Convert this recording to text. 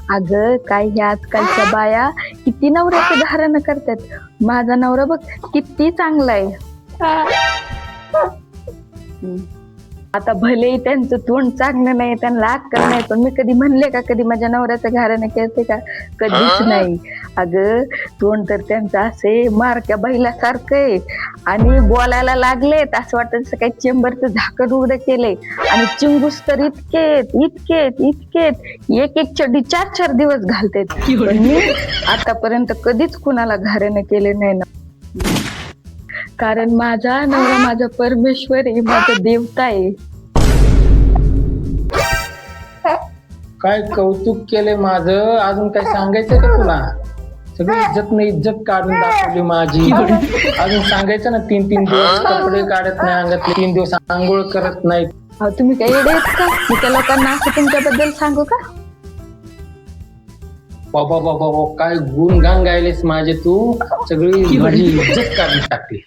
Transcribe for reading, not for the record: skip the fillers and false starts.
अगं काय ह्या आजकालच्या बाया किती नवऱ्याचं धारण करतात. माझा नवरा बघ किती चांगला आहे. आता भलेही त्यांचं तोंड चांगलं नाही, त्यांना अक्कल नाही, पण मी कधी म्हणले का कधी माझ्या नवऱ्याचं घराणं केलते का? कधीच नाही. अगं तोंड तर त्यांचं असे मारक्या बैलासारखं आहे आणि बोलायला लागलेत असं वाटतं जसं काही चेंबरचं झाकण उघडं केलंय. आणि चिंगूस तर इतकेत एक चड्डी 4-4 दिवस घालतात. पण मी आतापर्यंत कधीच कुणाला घराणं केले नाही ना, कारण माझा नवरा माझा परमेश्वर आहे, माझा देवता आहे. काय कौतुक केले माझं, अजून काय सांगायचं का तुला? सगळी इज्जत नाही इज्जत काढून दाखवली माझी. अजून सांगायचं ना 3-3 दिवस कपडे काढत नाही अंगातले, 3 दिवस आंघोळ करत नाहीत. अहो तुम्ही काही येडे आहेत का? मी त्या लोकांना असं तुमच्याबद्दल सांगू का? बाबा बाबा काय गुणगान गायलेस माझे तू, सगळी माझी इज्जत काढून टाकली.